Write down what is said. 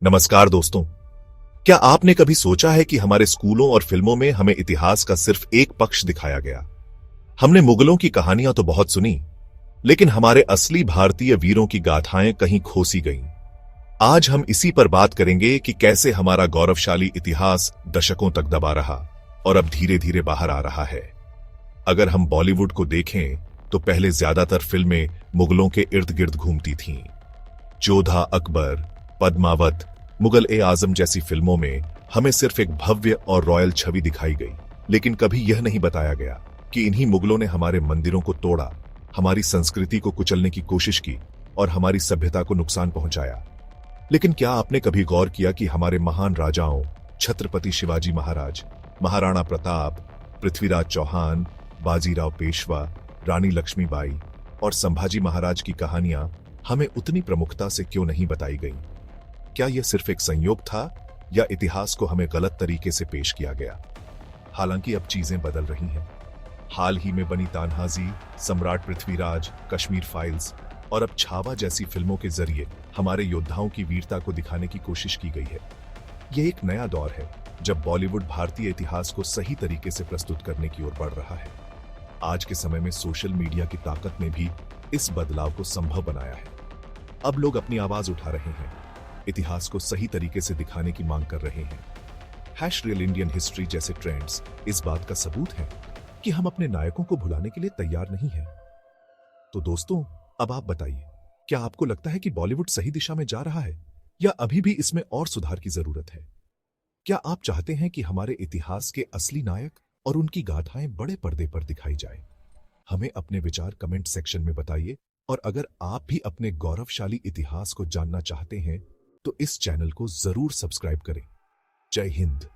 नमस्कार दोस्तों। क्या आपने कभी सोचा है कि हमारे स्कूलों और फिल्मों में हमें इतिहास का सिर्फ एक पक्ष दिखाया गया? हमने मुगलों की कहानियां तो बहुत सुनी, लेकिन हमारे असली भारतीय वीरों की गाथाएं कहीं खोसी गईं। आज हम इसी पर बात करेंगे कि कैसे हमारा गौरवशाली इतिहास दशकों तक दबा रहा और अब धीरे धीरे बाहर आ रहा है। अगर हम बॉलीवुड को देखें तो पहले ज्यादातर फिल्में मुगलों के इर्द गिर्द घूमती थीं। जोधा अकबर, पद्मावत, मुगल ए आजम जैसी फिल्मों में हमें सिर्फ एक भव्य और रॉयल छवि दिखाई गई, लेकिन कभी यह नहीं बताया गया कि इन्हीं मुगलों ने हमारे मंदिरों को तोड़ा, हमारी संस्कृति को कुचलने की कोशिश की और हमारी सभ्यता को नुकसान पहुंचाया। लेकिन क्या आपने कभी गौर किया कि हमारे महान राजाओं, छत्रपति शिवाजी महाराज, महाराणा प्रताप, पृथ्वीराज चौहान, बाजीराव पेशवा, रानी लक्ष्मीबाई और संभाजी महाराज की कहानियां हमें उतनी प्रमुखता से क्यों नहीं बताई गईं? क्या यह सिर्फ एक संयोग था या इतिहास को हमें गलत तरीके से पेश किया गया? हालांकि अब चीजें बदल रही हैं। हाल ही में बनी तान्हाजी, सम्राट पृथ्वीराज, कश्मीर फाइल्स और अब छावा जैसी फिल्मों के जरिए हमारे योद्धाओं की वीरता को दिखाने की कोशिश की गई है। यह एक नया दौर है जब बॉलीवुड भारतीय इतिहास को सही तरीके से प्रस्तुत करने की ओर बढ़ रहा है। आज के समय में सोशल मीडिया की ताकत ने भी इस बदलाव को संभव बनाया है। अब लोग अपनी आवाज उठा रहे हैं, इतिहास को सही तरीके से दिखाने की मांग कर रहे हैं। #रियल इंडियन हिस्ट्री जैसे ट्रेंड्स इस बात का सबूत है कि हम अपने नायकों को भुलाने के लिए तैयार नहीं हैं। तो दोस्तों, अब आप बताइए, क्या आपको लगता है कि बॉलीवुड सही दिशा में जा रहा है या अभी भी इसमें और सुधार की जरूरत है? क्या आप चाहते हैं कि हमारे इतिहास के असली नायक और उनकी गाथाएं बड़े पर्दे पर दिखाई जाए? हमें अपने विचार कमेंट सेक्शन में बताइए, और अगर आप भी अपने गौरवशाली इतिहास को जानना चाहते हैं तो इस चैनल को जरूर सब्सक्राइब करें। जय हिंद।